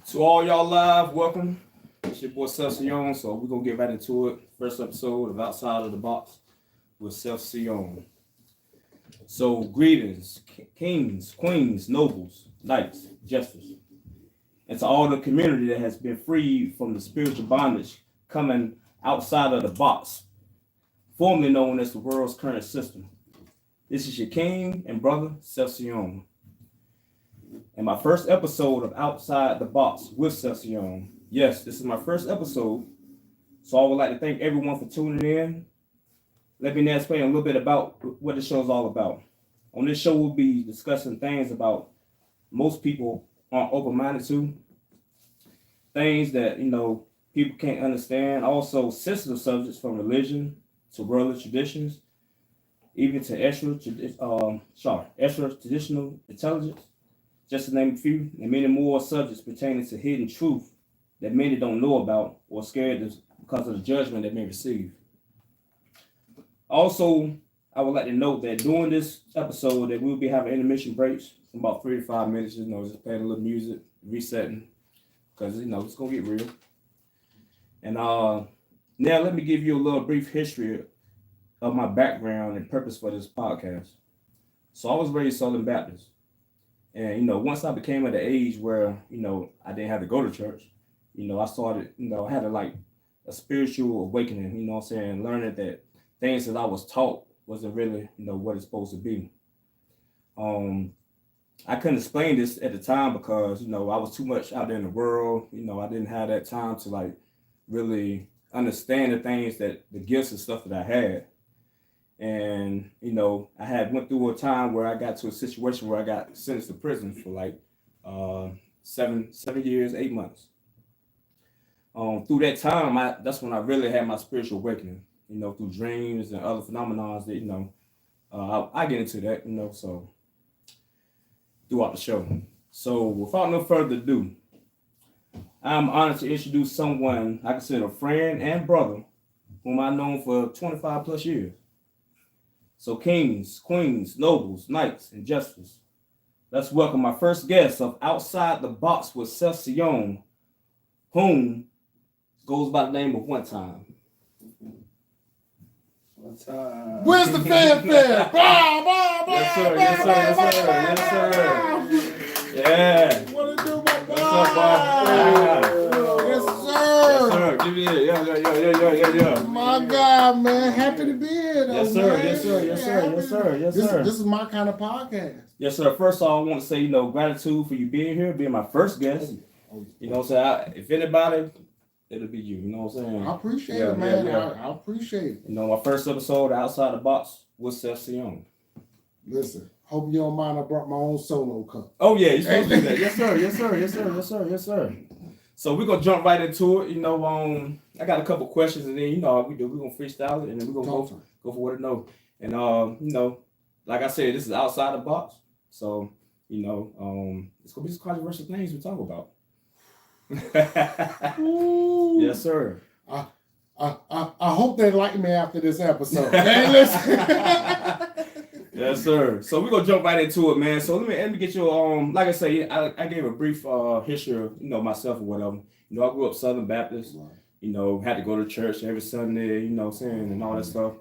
To all y'all live, welcome. It's your boy Seth Siyon, so we're gonna get right into it. First episode of Outside of the Box with Seth Siyon. So greetings, kings, queens, nobles, knights, jesters, and to all the community that has been freed from the spiritual bondage coming outside of the box, formerly known as the world's current system. This is your king and brother, Seth Siyon. And my first episode of Outside the Box with Seth Siyon. Yes, this is my first episode. So I would like to thank everyone for tuning in. Let me now explain a little bit about what the show is all about. On this show, we'll be discussing things about most people aren't open-minded to. Things that, people can't understand. Also, sensitive subjects from religion to worldly traditions, even to extra traditional intelligence. Just to name a few, and many more subjects pertaining to hidden truth that many don't know about or scared because of the judgment they may receive. Also, I would like to note that during this episode that we'll be having intermission breaks from about 3 to 5 minutes, just playing a little music, resetting, because it's gonna get real. And now let me give you a little brief history of my background and purpose for this podcast. So I was raised Southern Baptist. And, once I became at the age where, I didn't have to go to church, I started, I had a spiritual awakening, learning that things that I was taught wasn't really, what it's supposed to be. I couldn't explain this at the time because, I was too much out there in the world. I didn't have that time to really understand the things the gifts and stuff that I had. And, I had went through a time where I got to a situation where I got sentenced to prison for 7 years, 8 months. Through that time, that's when I really had my spiritual awakening, through dreams and other phenomena that, I get into that, so throughout the show. So without no further ado, I'm honored to introduce someone I consider a friend and brother whom I've known for 25 plus years. So kings, queens, nobles, knights, and jesters, let's welcome my first guest of Outside the Box with Seth Siyon, whom goes by the name of One Time. One Time. Where's the fanfare? Blah, blah, blah, Yes, sir. Yes, sir. Yes, sir. Yeah. What it do, my boy? What's up, boy? Yes, sir. Yes, sir. Give me it. Yeah. My God, man. Happy to be here, though, Yes, sir. man. Yes, sir. Yes, sir. Yes, sir. Yes, sir. This is my kind of podcast. Yes, sir. First of all, I want to say, gratitude for you being here, being my first guest. You know what I'm saying? If anybody, it'll be you. You know what I'm saying? I appreciate it, man. Yeah. I appreciate it. My first episode, Outside the Box, with Seth Siyon. Listen, hope you don't mind I brought my own solo cup. Oh, yeah. You're supposed to do that. Yes, sir. Yes, sir. Yes, sir. Yes, sir. Yes, sir. So we're going to jump right into it. I got a couple questions, and then, how we do. We're going to freestyle it, and then we're going to go for what it knows. And, like I said, this is Outside the Box. So, it's going to be some controversial things we talk about. Yes, sir. I hope they like me after this episode. Man, listen. Yes, sir. So we're gonna jump right into it, man. So let me get you like I say, I gave a brief history of myself or whatever. I grew up Southern Baptist, had to go to church every Sunday, and all that stuff.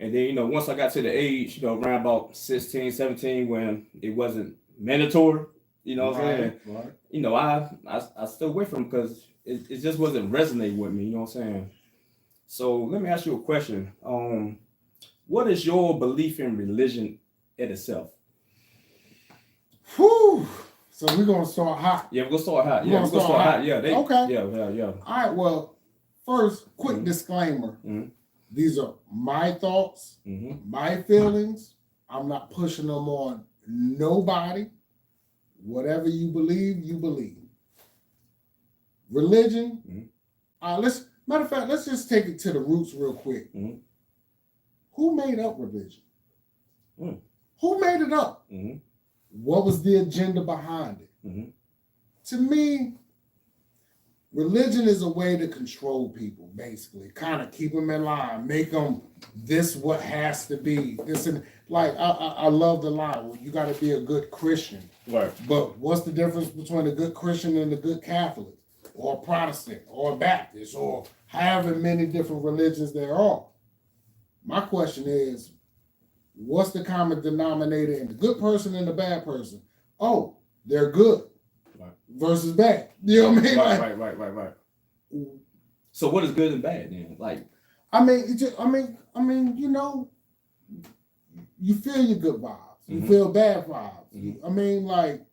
And then, once I got to the age, around about 16, 17, when it wasn't mandatory, what I'm saying? Right. I stood away from it because it just wasn't resonating with me, you know what I'm saying? So let me ask you a question. What is your belief in religion in itself? Whew. So we're going to start hot. Yeah, we're going to start hot. We're gonna start hot. Yeah. Okay. Yeah. All right, well, first, quick disclaimer. Mm-hmm. These are my thoughts, my feelings. I'm not pushing them on nobody. Whatever you believe, you believe. Religion, matter of fact, let's just take it to the roots real quick. Mm-hmm. Who made up religion? Mm. Who made it up? Mm-hmm. What was the agenda behind it? Mm-hmm. To me, religion is a way to control people, basically. Kind of keep them in line, make them this what has to be. This and like I love the line. Well, you got to be a good Christian. Right. But what's the difference between a good Christian and a good Catholic, or a Protestant, or a Baptist, or however many different religions there are? My question is, what's the common denominator in the good person and the bad person? Oh, they're good versus bad. You know what I mean? Right. So what is good and bad then? Like, I mean, you know, you feel your good vibes. You feel bad vibes. I mean, like,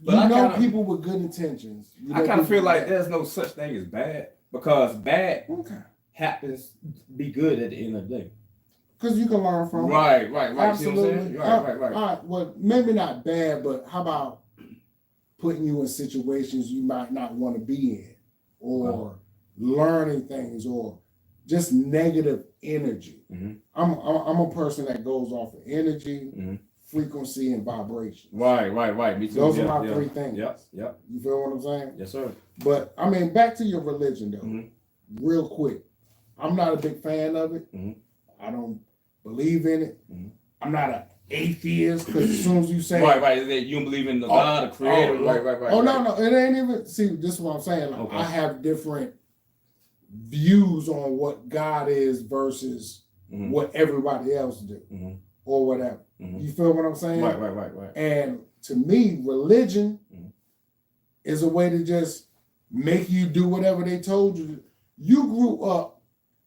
but people with good intentions. I kind of feel like there's no such thing as bad, because bad happens to be good at the end of the day. Because you can learn from it. Right. Absolutely. See what I'm saying? Right. All right. Well, maybe not bad, but how about putting you in situations you might not want to be in, or learning things, or just negative energy. I'm a person that goes off of energy, frequency, and vibration. Right. Me too. Those are my three things. Yep. You feel what I'm saying? Yes, sir. But I mean, back to your religion though, real quick. I'm not a big fan of it. I don't believe in it. I'm not an atheist, because as soon as you say right, you don't believe in the God, the Creator. Right. No, it ain't even. See, this is what I'm saying. Like, I have different views on what God is versus what everybody else do, or whatever. You feel what I'm saying? Right. And to me, religion is a way to just make you do whatever they told you to. You grew up.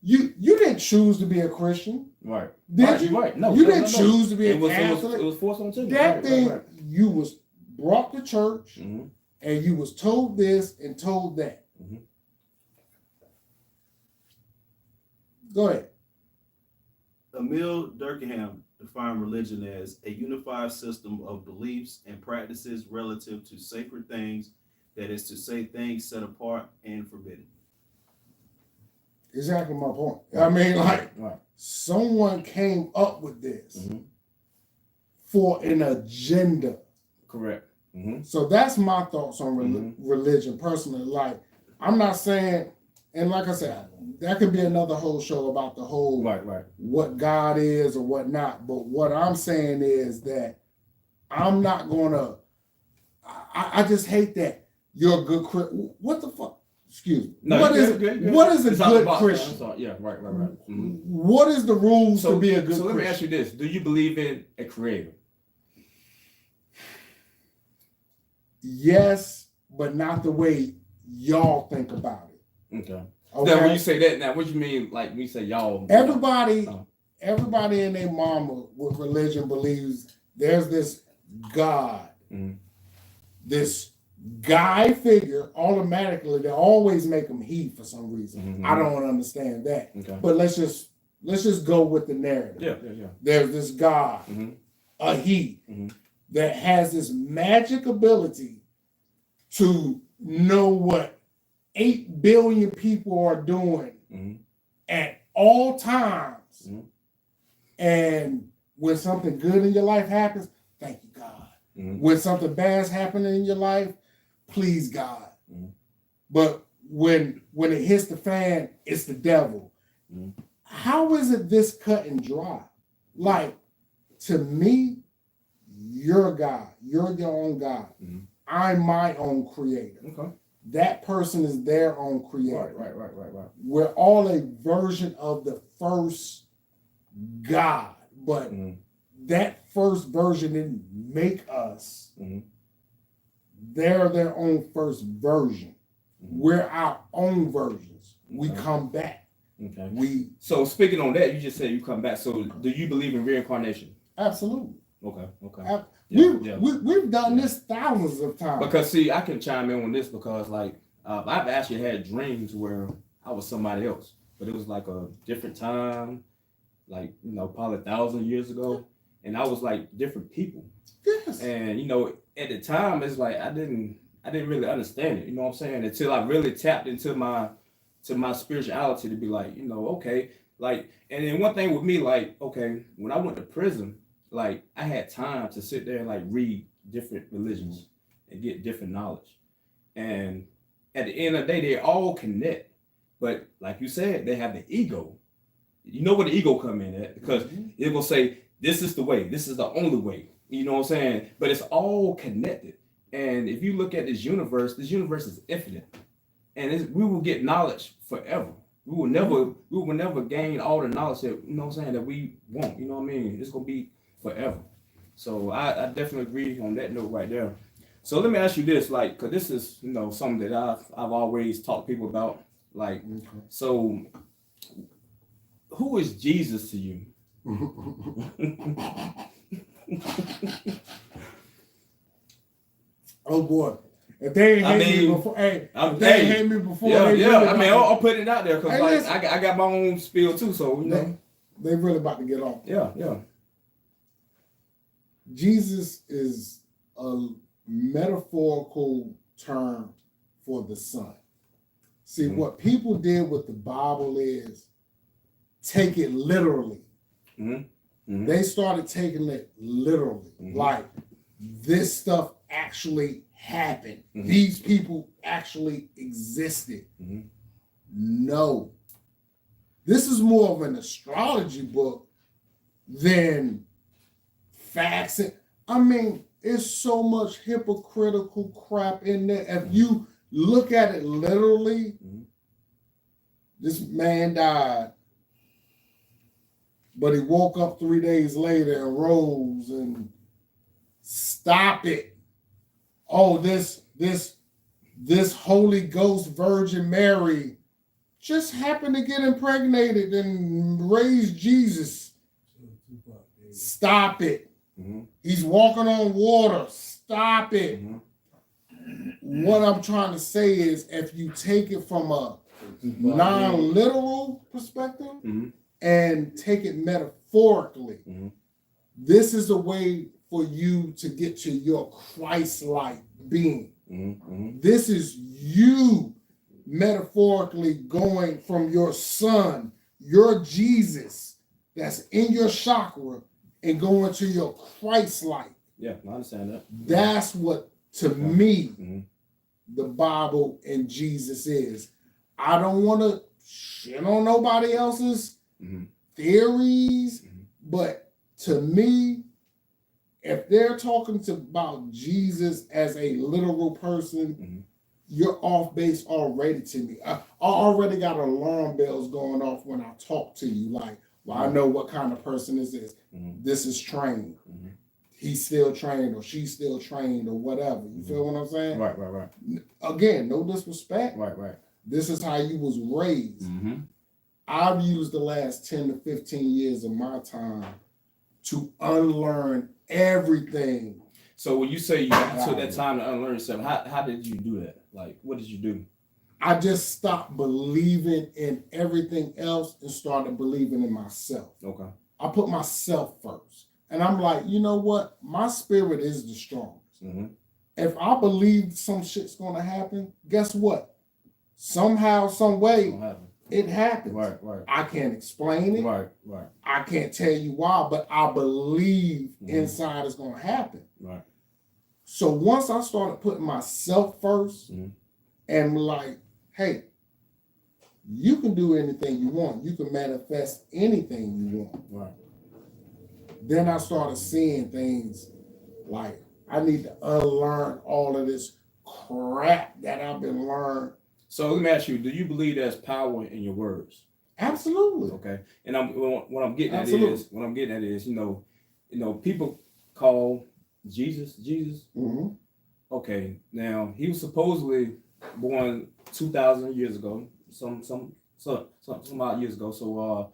You didn't choose to be a Christian. Right. Did you? Right. No. You didn't choose to be a Catholic. It was forced on you. That thing, you was brought to church, and you was told this and told that. Go ahead. Emil Durkheim defined religion as a unified system of beliefs and practices relative to sacred things, that is to say, things set apart and forbidden. Exactly my point. I mean, like, someone came up with this for an agenda. Correct. So that's my thoughts on religion personally. Like, I'm not saying, and like I said, that could be another whole show about the whole what God is or what not. But what I'm saying is that I'm not gonna. I just hate that you're a good Christian. What the fuck? Excuse me. No, what is a good Christian? Yeah, right. What is the rules to be a good Christian? So let me ask you this: do you believe in a creator? Yes, but not the way y'all think about it. Okay. Now, when you say that, now what you mean? Like when you say y'all? Everybody and their mama with religion believes there's this God, this guy figure. Automatically, they always make him he for some reason. I don't understand that. Okay. But let's just go with the narrative. Yeah. There's this God, a he, that has this magic ability to know what 8 billion people are doing at all times. And when something good in your life happens, thank you, God. When something bad's happening in your life, please, God. But when it hits the fan, it's the devil. How is it this cut and dry? Like, to me, you're God. You're your own God. I'm my own creator. Okay. That person is their own creator. Right. We're all a version of the first God, but that first version didn't make us. They're their own first version. We're our own versions. We come back. Okay. So speaking on that, you just said you come back. So do you believe in reincarnation? Absolutely. Okay. We've done this thousands of times. Because see, I can chime in on this because like I've actually had dreams where I was somebody else, but it was like a different time, like probably 1,000 years ago, and I was like different people. Yes. And at the time it's like I didn't really understand it. You know what I'm saying? Until I really tapped into my spirituality to be like, okay, like, and then one thing with me, like, okay, when I went to prison, like I had time to sit there and like read different religions and get different knowledge. And at the end of the day, they all connect. But like you said, they have the ego. You know where the ego come in at? Because it will say this is the way. This is the only way. You know what I'm saying? But it's all connected. And if you look at this universe is infinite, and we will get knowledge forever. We will never gain all the knowledge that that we want. You know what I mean? It's gonna be forever. So I definitely agree on that note right there. So let me ask you this, like, cause this is something that I've always talked to people about. Like, so who is Jesus to you? Oh boy. If they ain't hate me before, if they ain't hate me before, I'll put it out there because I got my own spiel too, so they really about to get on. Yeah. Jesus is a metaphorical term for the Son. See, what people did with the Bible is take it literally. They started taking it literally, like this stuff actually happened. These people actually existed. No. This is more of an astrology book than facts. I mean, it's so much hypocritical crap in there. If you look at it literally, this man died, but he woke up 3 days later and rose and stop it. Oh, this Holy Ghost Virgin Mary just happened to get impregnated and raise Jesus. Stop it. He's walking on water. Stop it. What I'm trying to say is, if you take it from a non-literal perspective and take it metaphorically, this is a way for you to get to your Christ-like being. This is you metaphorically going from your Son, your Jesus that's in your chakra, and going to your Christ-like. Yeah, I understand that. That's what, to me, the Bible and Jesus is. I don't want to shit on nobody else's theories, but to me, if they're talking about Jesus as a literal person, you're off base already to me. I already got alarm bells going off when I talk to you. Like, well, I know what kind of person this is. This is trained. He's still trained, or she's still trained, or whatever. You feel what I'm saying? Right. Again, no disrespect. Right. This is how you was raised. I've used the last 10 to 15 years of my time to unlearn everything. So when you say you took that time to unlearn yourself, how did you do that? Like, what did you do? I just stopped believing in everything else and started believing in myself. Okay. I put myself first. And I'm like, you know what? My spirit is the strongest. If I believe some shit's going to happen, guess what? Somehow, some way, it happens. Right. I can't explain it. Right. I can't tell you why, but I believe inside it's going to happen. Right. So once I started putting myself first and like, hey, you can do anything you want. You can manifest anything you want. Right. Then I started seeing things like I need to unlearn all of this crap that I've been learned. So let me ask you, do you believe there's power in your words? Absolutely. Okay. And what I'm getting at is, people call Jesus. Okay. Now, he was supposedly born 2,000 years ago, some odd years ago. So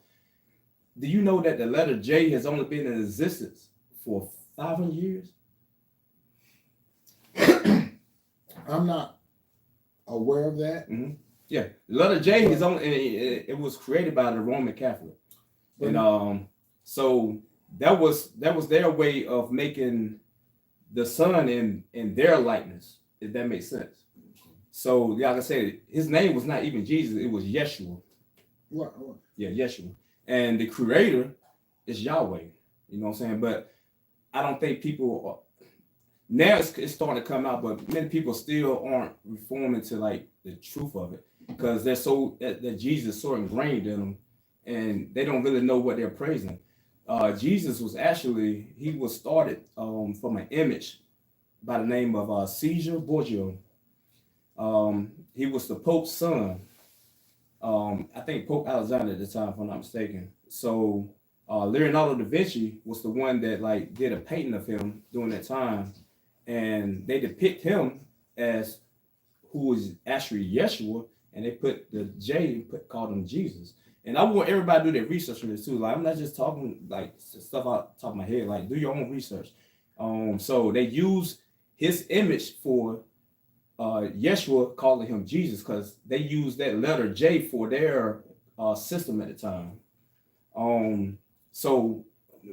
do you know that the letter J has only been in existence for 500 years? I'm not aware of that. Yeah, the letter J is only. It was created by the Roman Catholic, and so that was their way of making the Son in their likeness, if that makes sense. So, like I said, his name was not even Jesus; it was Yeshua. What? Yeah, Yeshua. And the creator is Yahweh. You know what I'm saying? But I don't think people now it's starting to come out, but many people still aren't reforming to like the truth of it because they're so that Jesus is so ingrained in them, and they don't really know what they're praising. Jesus was actually, he was started from an image by the name of Caesar Borgia. He was the Pope's son. I think Pope Alexander at the time, if I'm not mistaken. So Leonardo da Vinci was the one that like did a painting of him during that time, and they depict him as who was actually Yeshua, and they put the J, called him Jesus. And I want everybody to do their research on this too. Like I'm not just talking like stuff out the top of my head. Like do your own research. So they use his image for Yeshua, calling him Jesus, because they used that letter J for their system at the time. So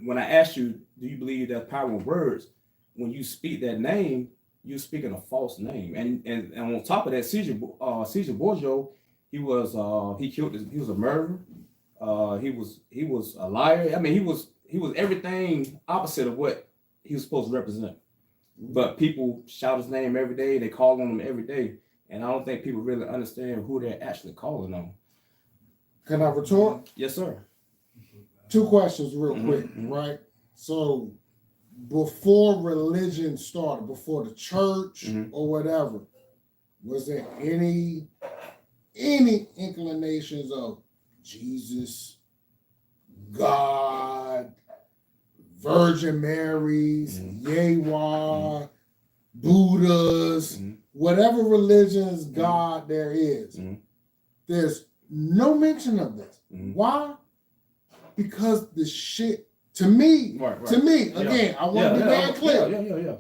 when I asked you, do you believe there's power in words? When you speak that name, you're speaking a false name. And on top of that, Caesar Borgia, he was he was a murderer. He was a liar. I mean, he was everything opposite of what he was supposed to represent. But people shout his name every day. They call on him every day, and I don't think people really understand who they're actually calling on. Can I retort? Yes, sir. 2 questions real quick, right? So before religion started, before the church or whatever, was there any inclinations of Jesus, God, Virgin Marys, Yahweh, Buddhas, whatever religion's God there is? There's no mention of this. Why? Because the shit, to me, again, I want to be very clear.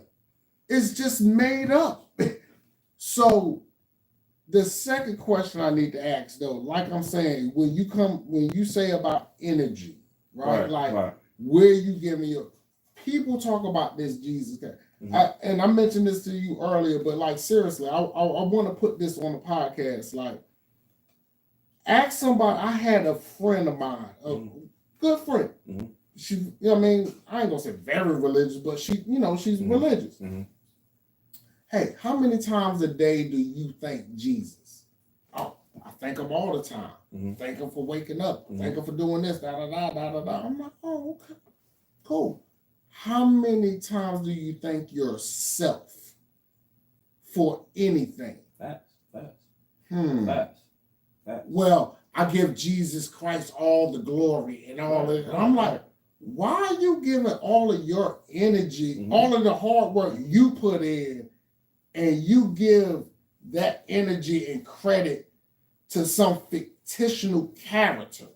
It's just made up. So the second question I need to ask though, like I'm saying, when you say about energy, right? Where you giving your people talk about this Jesus guy. And I mentioned this to you earlier, but like seriously, I want to put this on the podcast. Like, ask somebody. I had a friend of mine, a good friend. She, you know what I mean, I ain't gonna say very religious, but she, you know, she's religious. Hey, how many times a day do you thank Jesus? Oh, I thank him all the time. Thank him for waking up. Thank him for doing this, da da da da da da. I'm like, oh, okay, cool. How many times do you thank yourself for anything? Facts. Well, I give Jesus Christ all the glory and all of it. And I'm like, why are you giving all of your energy, all of the hard work you put in, and you give that energy and credit to some fictional character?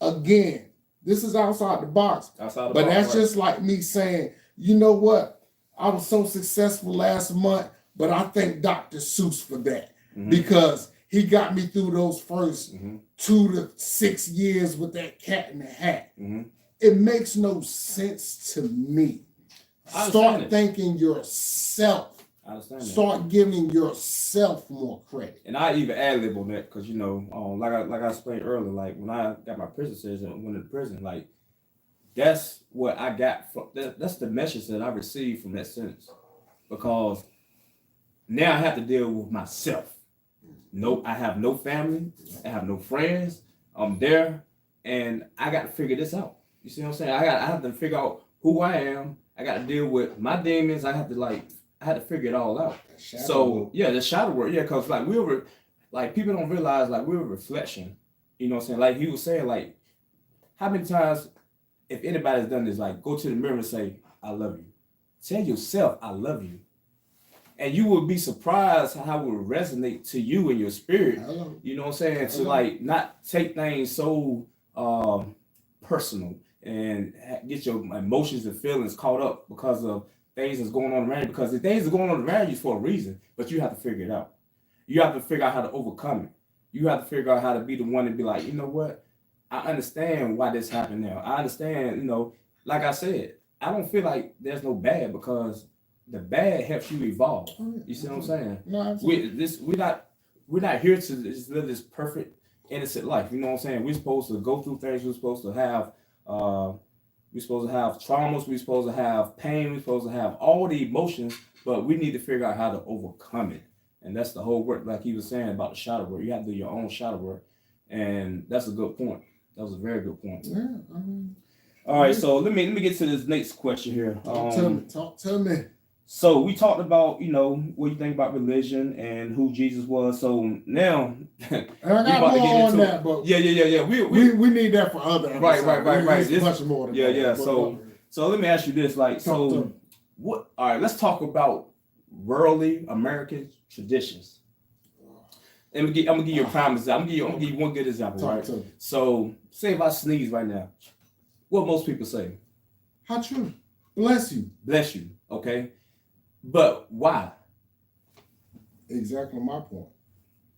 Again, this is outside the box. But that's just like me saying, you know what? I was so successful last month, but I thank Dr. Seuss for that because he got me through those first 2 to 6 years with that Cat in the Hat. It makes no sense to me. Start thanking yourself. Start giving yourself more credit. And I even ad-lib on that because, you know, like I explained earlier, like when I got my prison sentence and went to prison, like that's what I got from that's the message that I received from that sentence. Because now I have to deal with myself. I have no family, I have no friends, I'm there, and I got to figure this out. You see what I'm saying? I have to figure out who I am. I got to deal with my demons. I had to figure it all out. So yeah, the shadow work, because like people don't realize like we're a reflection. You know what I'm saying? Like he was saying, like, how many times, if anybody's done this, like go to the mirror and say, I love you. Tell yourself I love you. And you would be surprised how it would resonate to you in your spirit. You know what I'm saying? To like not take things so personal and get your emotions and feelings caught up because of things that's going on around you. Because the things are going on around you for a reason, but you have to figure it out. You have to figure out how to overcome it. You have to figure out how to be the one to be like, you know what? I understand why this happened now. I understand, you know, like I said, I don't feel like there's no bad because the bad helps you evolve. You see what I'm saying? No, we're not here to just live this perfect, innocent life. You know what I'm saying? We're supposed to go through things. We're supposed to have traumas. We're supposed to have pain. We're supposed to have all the emotions, but we need to figure out how to overcome it. And that's the whole work, like he was saying about the shadow work. You have to do your own shadow work, and that's a good point. That was a very good point. Yeah, I mean, All right, so let me get to this next question here. Talk to me. So we talked about, what you think about religion and who Jesus was. So now and I got more on that, but yeah. We need that for other episodes. Right. It's much more than that. Yeah. So let me ask you this, what? All right, let's talk about worldly American traditions. I'm gonna give you a prime example. I'm gonna give you one good example, right? So say if I sneeze right now, what most people say? How true? Bless you. Bless you. Okay. But why? Exactly my point.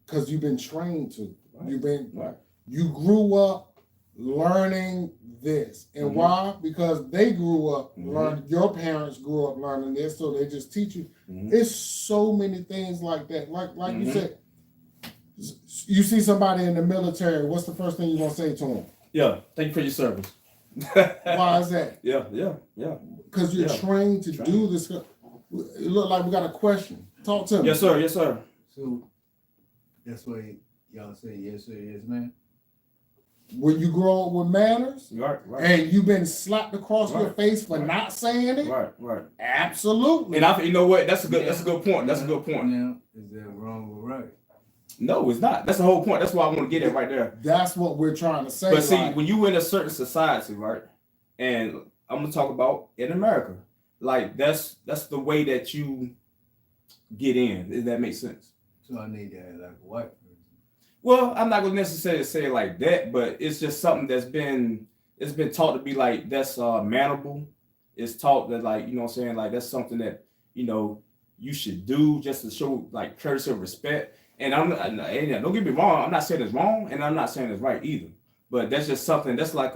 Because you've been trained to. Right. You grew up learning this. And why? Because they grew up learning, your parents grew up learning this, so they just teach you. It's so many things like that. Like you said, you see somebody in the military, what's the first thing you want to say to them? Yeah, thank you for your service. Why is that? Yeah. Because you're trained to do this. It look like we got a question. Talk to me. Yes, sir. So that's why y'all say yes sir, yes ma'am. When you grow up with manners, right. and you've been slapped across your face for not saying it, right. Absolutely. And you know what? That's a good point. That's a good point. Now, is that wrong or right? No, it's not. That's the whole point. That's why I want to get it right there. That's what we're trying to say. But see, when you in a certain society, right, and I'm gonna talk about in America, like that's the way that you get in. Does that make sense? So I need to have like a white person. Well, I'm not gonna necessarily say it like that, but it's just something that's been taught to be like that's manable. It's taught that like, you know what I'm saying, like that's something that, you should do just to show like courtesy and respect. And don't get me wrong, I'm not saying it's wrong and I'm not saying it's right either. But that's just something that's like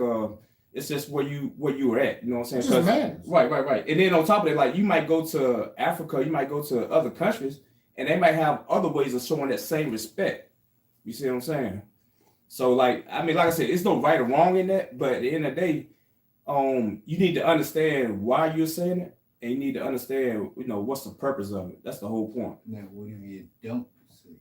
it's just where you were at, you know what I'm saying? Manners. Right. And then on top of it, like you might go to Africa, you might go to other countries, and they might have other ways of showing that same respect. You see what I'm saying? So like I said, it's no right or wrong in that, but at the end of the day, you need to understand why you're saying it, and you need to understand, what's the purpose of it. That's the whole point. Now, what if you don't say it?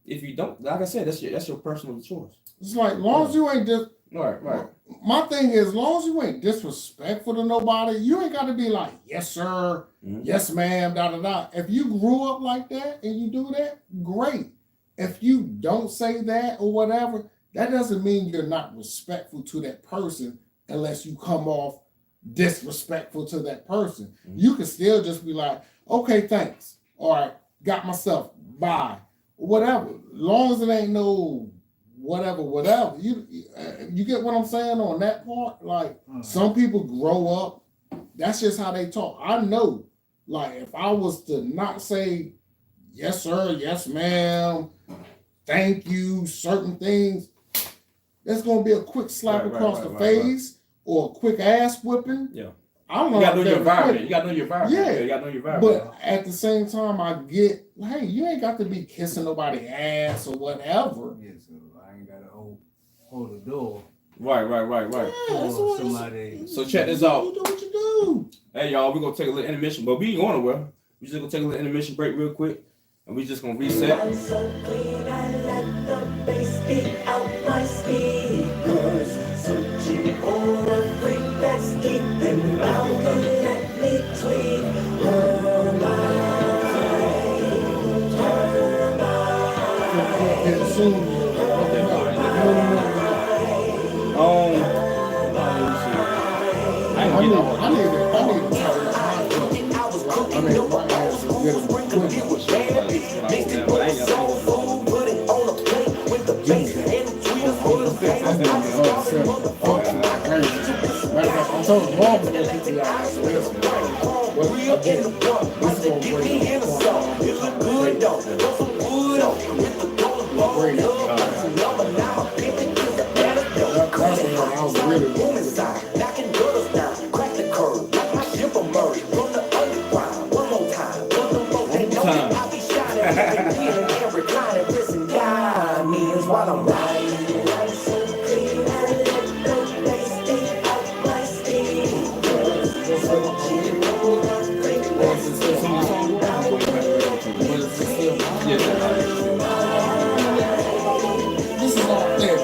If you don't, like I said, that's your personal choice. It's like, long as you ain't Right. My thing is, long as you ain't disrespectful to nobody, you ain't got to be like, yes, sir, yes, ma'am, da. If you grew up like that and you do that, great. If you don't say that or whatever, that doesn't mean you're not respectful to that person unless you come off disrespectful to that person. You can still just be like, okay, thanks. All right, got myself, bye. Whatever. Long as it ain't no whatever. You get what I'm saying on that part? Like, some people grow up, that's just how they talk. I know, like, if I was to not say yes, sir, yes, ma'am, thank you, certain things, there's going to be a quick slap across the face or a quick ass whipping. Yeah. I don't know. You got to know your environment. You got to know your environment. Yeah. You got to know your environment. But at the same time, I get, hey, you ain't got to be kissing nobody's ass or whatever. Yeah, so I ain't got to hold the door. Right. Yeah, Somebody. So check this out. You do what you do. Hey, y'all, we're going to take a little intermission, but we ain't going nowhere. We're just going to take a little intermission break real quick, and we just going to reset. I'm so clean, I let the bass beat out my speakers. Searching for a freak that's deep and out to let me tweak her I'm so wrong with that people while I'm riding. This is all fair.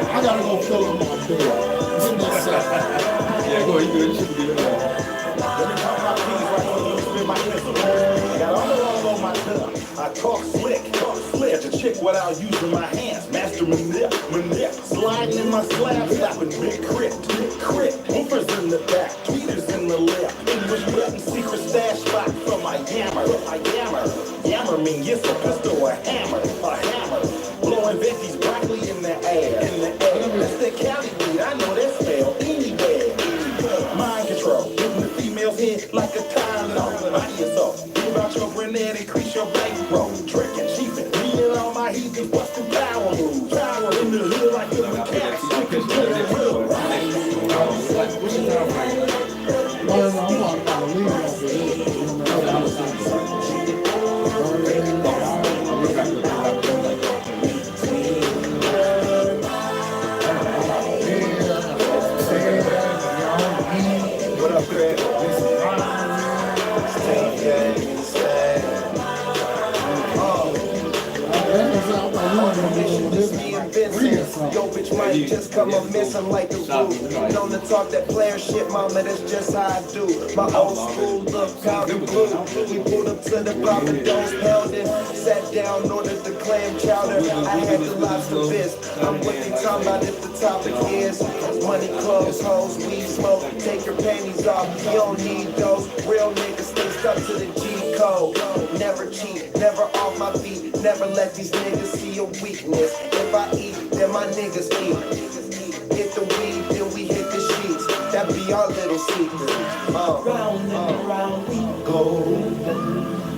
I gotta go fill up my bill. talk slick. Catch a chick without using my hands. Master manip. Sliding in my slab, slapping big crit. Hoopers in the back, tweeters in the left. English button, secret stash spot for my yammer. Yammer mean yes, a pistol or a hammer. Blowing veggies, broccoli in the air. That's the Cali weed, I know that smell anywhere. Mind control, hitting the female's head like a time lock. Body yourself, think about your grenade, increase your bankroll. Tricking, cheaping, me and all my heathens busting power moves. Power in the hood like a mechanic. Chickens to the real. What's your time frame? I'm about to leave off of this. What up, Craig? Yo, bitch might just come up missing like a blue. Known to talk that player shit, mama, that's just how I do. My old school look powder blue. We pulled up to the Papa John's, held it, sat down, ordered the clam chowder. I had the lobster bisque. I'm what they talking about if the topic is money, clothes, hoes, weed, smoke. Take your panties off, you don't need those. Real niggas stay stuck to the G code. Never cheat, never off my feet. Never let these niggas see your weakness. If I eat, then my niggas eat. Hit the weed, then we hit the sheets. That be our little secret. Round and round we go.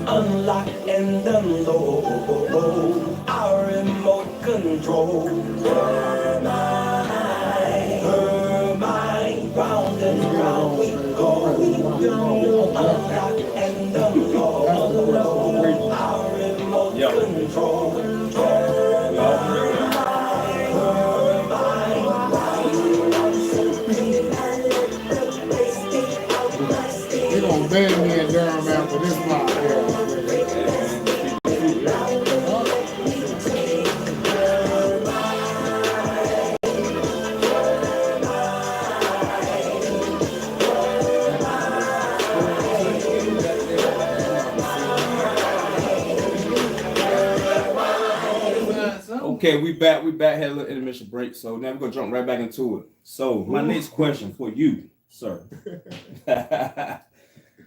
Unlock and unload. Our remote control. Her mind. Round and round we go. Unlock and unload. Our remote control. They're gonna ban me in Durham after this podcast. Okay, we back. Had a little intermission break, so now we're gonna jump right back into it. So my next question for you, sir.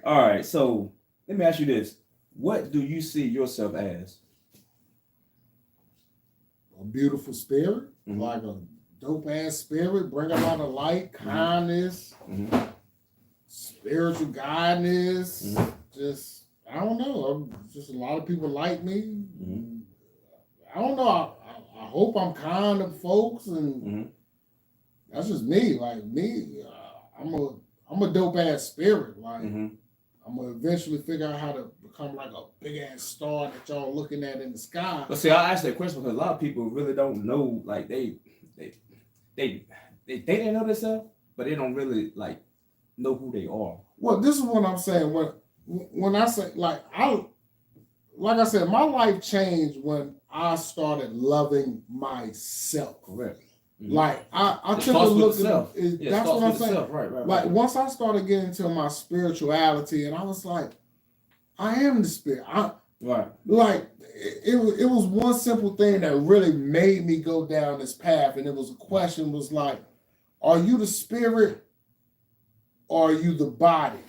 All right, so let me ask you this: what do you see yourself as? A beautiful spirit, like a dope ass spirit, bring a lot of light, kindness, spiritual guidance. Just I don't know. Just a lot of people like me. I don't know. I hope I'm kind to folks, and that's just me. Like me, I'm a dope ass spirit. Like I'm gonna eventually figure out how to become like a big ass star that y'all looking at in the sky. But see, I asked that question because a lot of people really don't know. Like they think they know themselves, but they don't really like know who they are. Well, this is what I'm saying. When I say like I said, my life changed when I started loving myself. Correct. Like I took a look at that's what I'm saying. Right. Like once I started getting into my spirituality, and I was like, I am the spirit. Like it was one simple thing that really made me go down this path, and it was a question was like, are you the spirit or are you the body?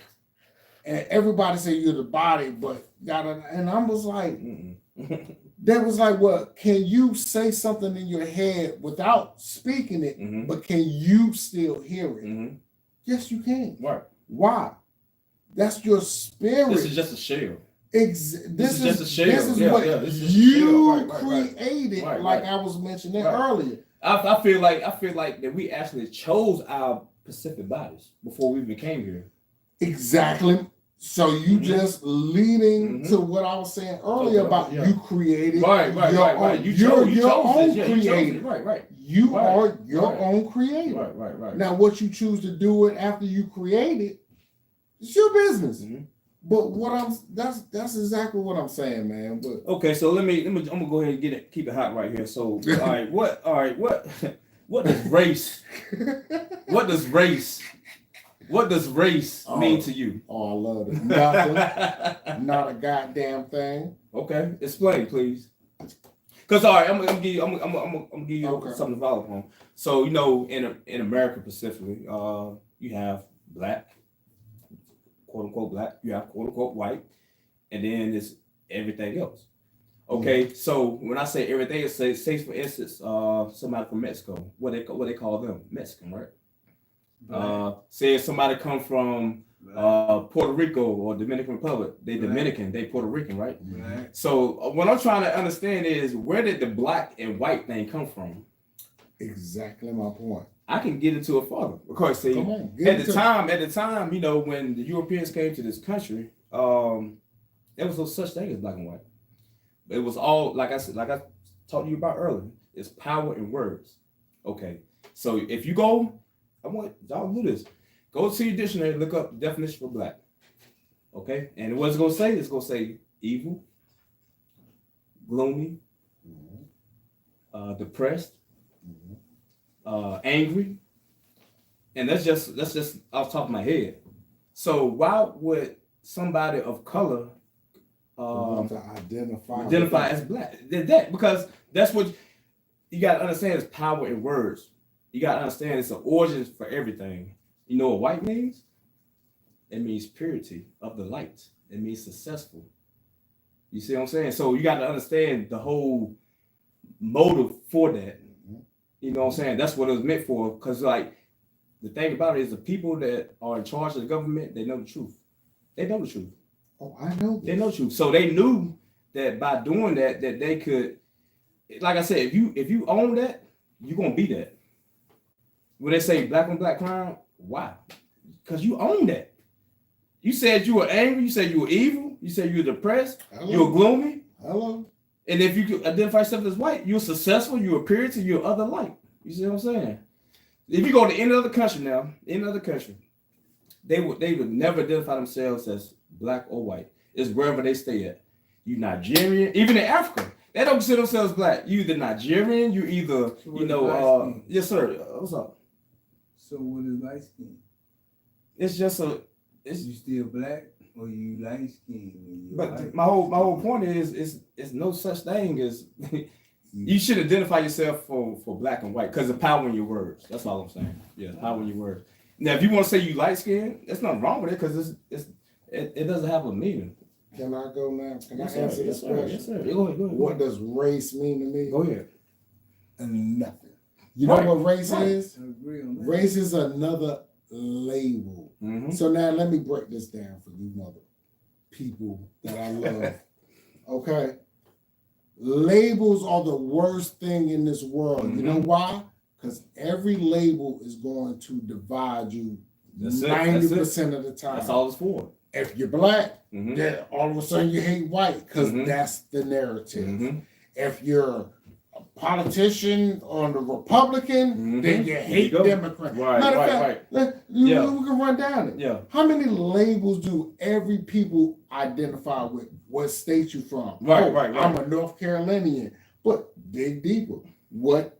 And everybody say you're the body, but and I was like, that was like, well, can you say something in your head without speaking it, but can you still hear it? Yes, you can. Right. Why? That's your spirit. This is just a shell. This is just a shell. This is what you created, like I was mentioning earlier. I feel like that we actually chose our specific bodies before we even came here. Exactly. So you just leading to what I was saying earlier about you created your own. You're your own creator. Right. You are your own creator. Right. Now, what you choose to do it after you create it, it's your business. But that's exactly what I'm saying, man. But okay, so I'm gonna go ahead and keep it hot right here. So what does race What does race mean to you? Oh, I love it. Nothing. Not a goddamn thing. Okay, explain, please. Because all right, I'm gonna give you Okay. something to follow upon. So you know, in America specifically, you have black, quote unquote black. You have quote unquote white, and then it's everything else. Okay, so when I say everything, it say for instance, somebody from Mexico, what they call them, Mexican, right? Say if somebody come from Puerto Rico or Dominican Republic, they Dominican, they Puerto Rican, right? So what I'm trying to understand is where did the black and white thing come from? Exactly my point. I can get into it further because see, Come on, at the time, you know, when the Europeans came to this country, there was no such thing as black and white. It was all like I talked to you about earlier. It's power in words. Okay, so if you go, I want y'all to do this. Go to your dictionary, look up the definition for black. Okay, and what it's gonna say? It's gonna say evil, gloomy, depressed, angry, and that's just off the top of my head. So why would somebody of color to identify as black? That because that's what you got to understand is power in words. You got to understand it's an origin for everything. You know what white means? It means purity of the light. It means successful. You see what I'm saying? So you got to understand the whole motive for that. You know what I'm saying? That's what it was meant for. Because like the thing about it is the people that are in charge of the government, they know the truth. They know the truth. Oh, I know this. They know the truth. So they knew that by doing that they could, like I said, if you own that, you're gonna be that. When they say black on black crime, why? Because you own that. You said you were angry, you said you were evil, you said you were depressed, you were gloomy. Hello. And if you could identify yourself as white, you're successful, you're purity, you're other light. You see what I'm saying? If you go to any other country now, they would never identify themselves as black or white. It's wherever they stay at. You Nigerian, even in Africa, they don't consider themselves black. You either Nigerian, you either, So yes sir. What's up? So what is light skin? It's just You still black or you light skin? but my whole point is it's no such thing as you should identify yourself for black and white because of power in your words. That's all I'm saying. Yeah, power in your words. Now, if you want to say you light skinned, there's nothing wrong with it because it doesn't have a meaning. Can I go now? Can Yes, I sir. answer this Yes, sir. question? Yes, sir. Go ahead. What does race mean to me? Go ahead. Nothing. You know what race is? I agree on that. Race is another label. Mm-hmm. So now let me break this down for you mother people that I love. Okay? Labels are the worst thing in this world. You know why? Because every label is going to divide you 90% of the time. That's all it's for. If you're black, Mm-hmm. then all of a sudden you hate white because Mhm. that's the narrative. Mm-hmm. If you're a politician on the Republican, Mhm. then you There hate you go. Democrat. Right, Matter of right, fact, right. we Yeah. can run down it. Yeah. How many labels do every people identify with? What state you from? Right, right. I'm a North Carolinian. But dig deeper. What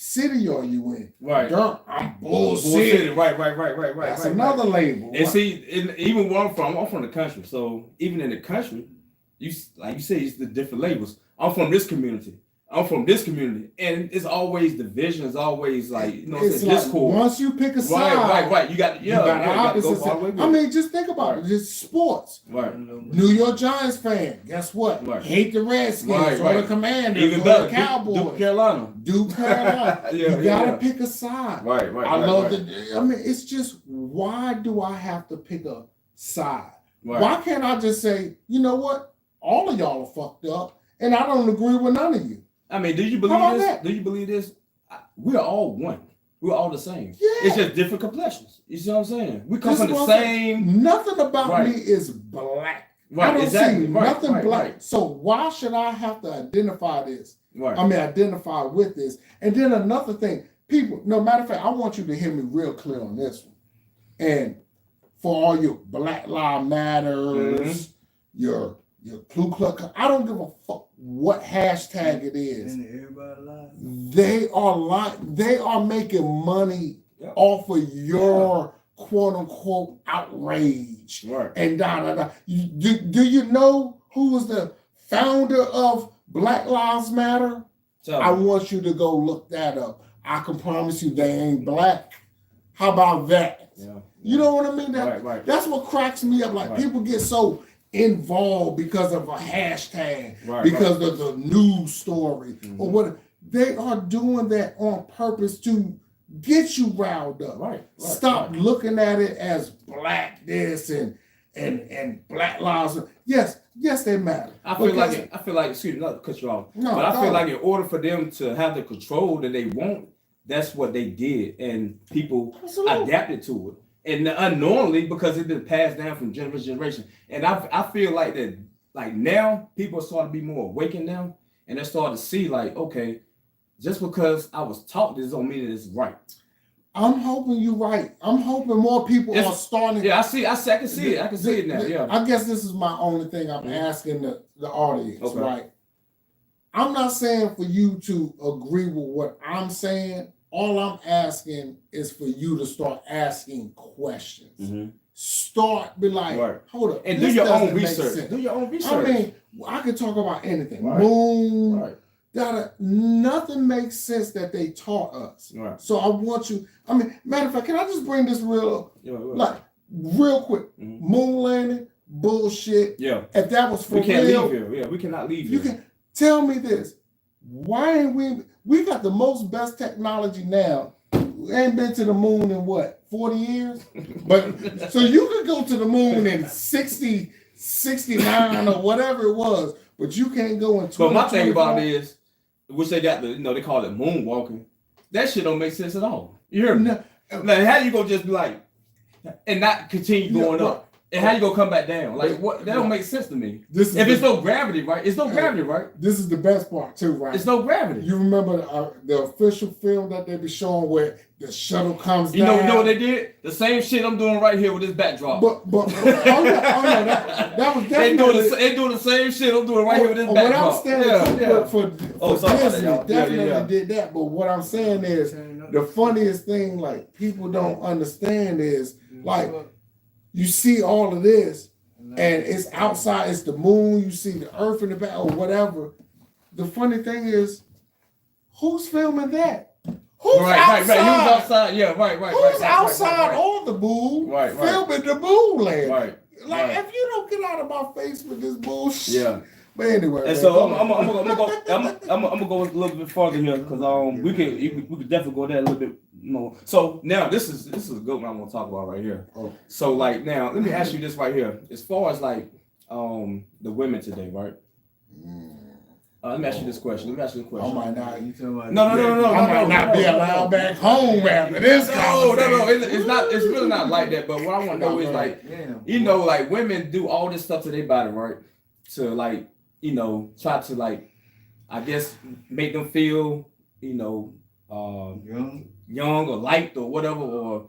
city are you in? Right. Girl, I'm Bull bullshit. City. Right. That's right, another right. label. And see, even where I'm from the country. So even in the country, like you say, it's the different labels. I'm from this community. I'm from this community, and it's always division. It's always like it's like discord. once you pick a side, Right. You got you got to go opposites. all the way with I it. mean, just think about it. Just sports. Right. New York Giants fan, guess what? Right. Hate the Redskins Right, or right. the Commanders Even or better, the Cowboys. Duke Carolina. Duke Carolina. Yeah, You gotta yeah. pick a side. Right. I love the. I mean, it's just why do I have to pick a side? Right. Why can't I just say, you know what? All of y'all are fucked up, and I don't agree with none of you. I mean, do you How believe about this? that? Do you believe this? We're all one. We're all the same. Yeah. It's just different complexions. You see what I'm saying? We come This from the is what I'm same. Nothing about Right. me is black. Right. I don't Exactly. see Right. nothing right, black. Right. So why should I have to identify this? Right. Identify with this. And then another thing, people, no matter of fact, I want you to hear me real clear on this one. And for all your Black Lives Matters, your Ku Klux Klan, I don't give a fuck what hashtag it is. And everybody lies. They are making money Yeah. off of your quote unquote outrage Right. and da da da. Do you know who was the founder of Black Lives Matter? Tell I me. want you to go look that up. I can promise you they ain't black. How about that? Yeah. You know what I mean? Right. That's what cracks me up. Like Right. people get so involved because of a hashtag, Right, because of the news story Mhm. or what. They are doing that on purpose to get you riled up. Right. Stop looking at it as black this and black lives. Yes, they matter. I feel Because- like excuse me, not to cut you off. No, but I go. feel like in order for them to have the control that they want, that's what they did, and people Absolutely. adapted to it, and unknowingly because it's been passed down from generation to generation. And I feel like that, like now people are starting to be more awakened now, and they're starting to see like, okay, just because I was taught this don't mean that it's right. I'm hoping you're right. I'm hoping more people are starting. Yeah, I can see it. I can see it now. Yeah. I guess this is my only thing I'm asking the audience, Okay. right? I'm not saying for you to agree with what I'm saying. All I'm asking is for you to start asking questions. Mhm. Start be like, Right. hold up, And do this your doesn't own make research. sense. Do your own I research. mean, I could talk about anything. Right. Moon, Right. nothing makes sense that they taught us. Right. So I want you. I mean, matter of fact, can I just bring this real quick? Mhm. Moon landing, bullshit. Yeah. If that was for We can't real, leave here. Yeah, we cannot leave you here. can tell me this. Why ain't we got the most best technology now? We ain't been to the moon in what, 40 years? But so you could go to the moon in 60, 69 or whatever it was, but you can't go in 20. But my thing about it is, which they got they call it moonwalking. That shit don't make sense at all. You hear me? No. Like, how you gonna just be like, and not continue going up? And how you gonna come back down? Like, what? That don't make sense to me. This is If it's the, no gravity, right? It's no gravity, right? this is the best part too, right? It's no gravity. You remember the official film that they be showing where the shuttle comes You down? know what they did? The same shit I'm doing right here with this backdrop. But that was They definitely doing the same shit I'm doing right here with this what I'm backdrop. standing for sorry about that, Disney y'all. definitely Yeah. did that. But what I'm saying is the funniest thing like people don't understand is like you see all of this and it's outside, it's the moon, you see the earth in the back or whatever. The funny thing is, who's filming that? Who's outside? Right. He was outside. Yeah, right. Who's outside on the moon Right. filming the moon land? Right. Like, Right. if you don't get out of my face with this bullshit. Yeah. But anyway. And man, so come I'm on. gonna go a little bit farther here because we could definitely go there a little bit more. So now this is a good one I want to talk about right here. Oh. So like now let me ask you this right here. As far as like the women today, right? Let me ask you this question. I might not. You talking about No. I might not be allowed back home after this No. conversation. It's not. It's really not like that. But what I want to know is like, Damn. you know, like women do all this stuff to their body, right? To like, you know, try to like, I guess, make them feel, you know, young or light or whatever,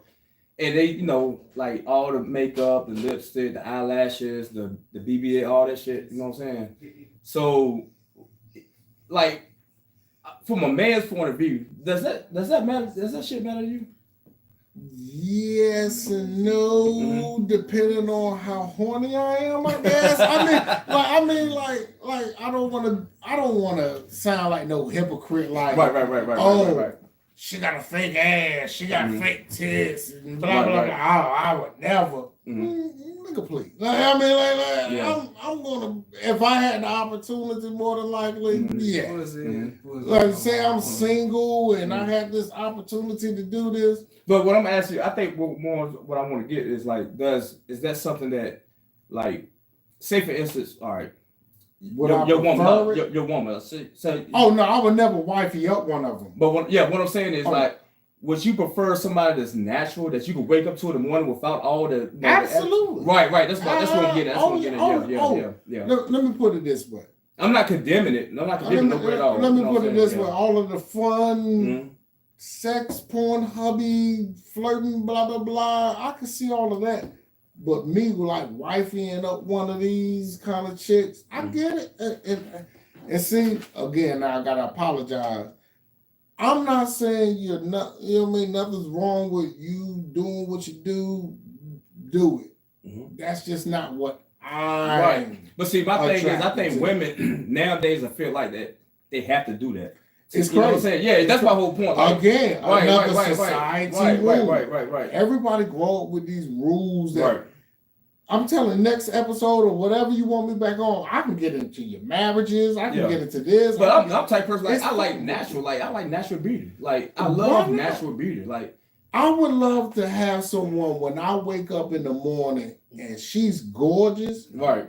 and they, you know, like all the makeup, the lipstick, the eyelashes, the BBA, all that shit. You know what I'm saying? So, like, from a man's point of view, does that matter? Does that shit matter to you? Yes and no, depending on how horny I am, I guess. I mean, I don't want to sound like no hypocrite. Like, Right. she got a fake ass, she got fake tits, and blah Right, blah right. blah. I would never. Nigga, please. Like, Yeah. I'm gonna. If I had the opportunity, more than likely, yeah. Pussy. Like, say I'm single and I have this opportunity to do this. But what I'm asking you, I think what I want to get is like, is that something that, like, say for instance, all right, Would I your prefer woman, it? your woman, say, Oh no, I would never wifey up one of them. But what I'm saying is Oh. like, would you prefer somebody that's natural that you could wake up to in the morning without all the Absolutely. Right. That's what I'm getting. Yeah. Let me put it this way. I'm not condemning it. I'm not condemning nobody at all. Let me You know put what it I'm this saying? way. All of the fun, Mhm. sex, porn, hubby, flirting, blah, blah, blah. I can see all of that. But me, like, wifeying up one of these kind of chicks, I get it. And see, again, now I got to apologize. I'm not saying you're not, you know what I mean? Nothing's wrong with you doing what you do it. Mhm. That's just not what I Right. But see, my thing is, I attracted think to. women nowadays, I feel like that they have to do that. It's You know what I'm crazy. saying? Yeah, that's my whole point. Like, Again, another society rule. Right. Everybody grow up with these rules that Right. I'm telling next episode or whatever you want me back on, I can get into your marriages, I can Yeah. get into this. But I I'm the type of person, like, It's I like cool. natural, like, I like natural beauty. Like, I Why love not? natural beauty. Like, I would love to have someone when I wake up in the morning and she's gorgeous. right.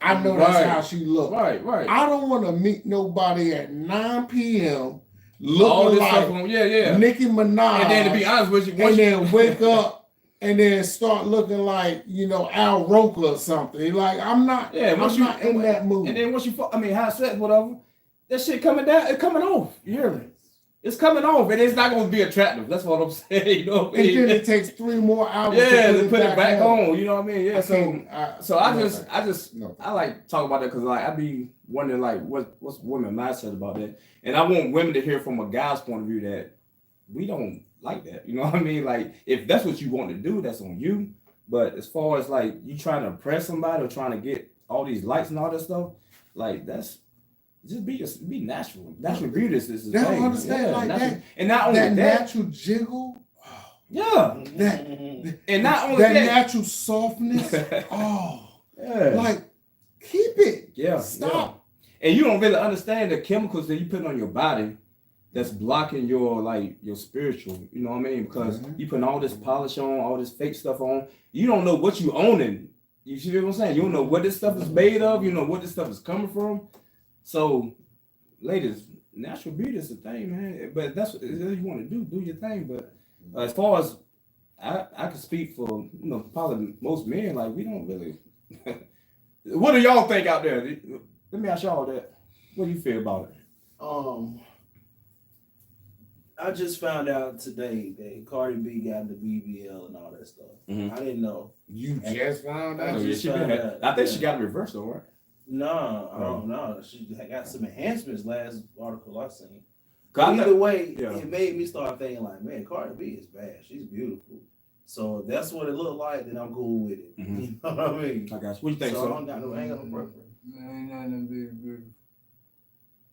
I know that's Right. how she looks. Right. I don't want to meet nobody at 9 p.m. All looking this like stuff on, yeah. Nicki Minaj. And then to be honest with you, and then wake up and then start looking like, Al Roker or something. Like, I'm not not in that mood. And then once you, have sex, whatever, that shit coming down, it's coming off. You hear me? It's coming off, and it's not going to be attractive. That's what I'm saying. You know what I mean? And then it takes 3 more hours to put it back on. You know what I mean? Yeah. No. I like talk about that because like I be wondering like what's women mindset about that, and I want women to hear from a guy's point of view that we don't like that. You know what I mean? Like if that's what you want to do, that's on you. But as far as like you trying to impress somebody or trying to get all these likes and all that stuff, like that's. Just be natural. Natural beauty is the They don't thing. understand like natural. that. And not only that that, natural jiggle. yeah. And not only that that, natural softness. yeah. Like keep it. Yeah. Stop. Yeah. And you don't really understand the chemicals that you put on your body that's blocking your spiritual, you know what I mean? Because you putting all this polish on, all this fake stuff on. You don't know what you owning. You see what I'm saying? You don't know what this stuff is made of. You know what this stuff is coming from. So, ladies, natural beauty is the thing, man. But that's what you want to do your thing. But as far as I can speak for, probably most men, like we don't really. What do y'all think out there? Let me ask y'all that. What do you feel about it? I just found out today that Cardi B got the BBL and all that stuff. Mhm. I didn't know. You just found out. I think she got it reversed though, right? No, I don't know. She got some enhancements last article I seen. But Either way, yeah. it made me start thinking like, man, Cardi B is bad. She's beautiful. So if that's what it looked like, then I'm cool with it. Mhm. You know what I mean? I got you. What you think, So I so? ain't got no preference. Ain't nothing beautiful.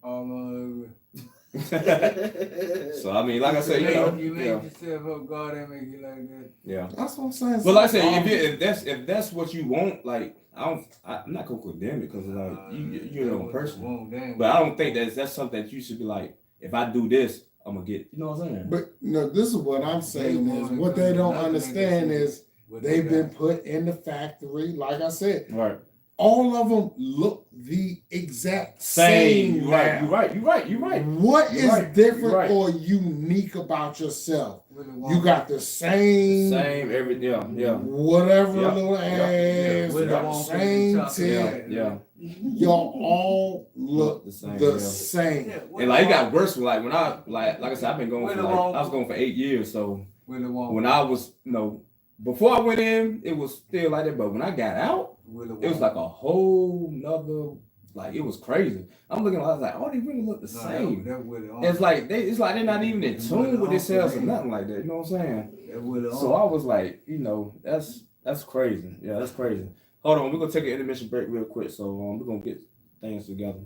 All So I mean, like I said, you make yourself up. God ain't make you like that. yeah. That's what I'm saying. But like I said, if that's what you want, like I'm not gonna condemn it because like you're your own person. But I don't think that's something that you should be like. If I do this, I'm gonna get. You know what I'm saying? But this is what I'm saying is what they don't understand is they've been put in the factory. Like I said, Right. all of them look the exact same. You're right. What You're is right. different You're right. or unique about yourself? You got the same everything. Yeah. whatever Yeah. little ass, Yeah. you got the same tip. Yeah. Y'all all look the same. And like it got worse. Like when I like I said, I've been going for I was going for 8 years. So when I was before I went in, it was still like that. But when I got out, it was like a whole nother. Like it was crazy. I'm looking. I was like, oh, they really look the same. It's like they're not even in tune with themselves or nothing like that. You know what I'm saying? So I was like, that's crazy. Yeah, that's crazy. Hold on, we're gonna take an intermission break real quick. So we're gonna get things together.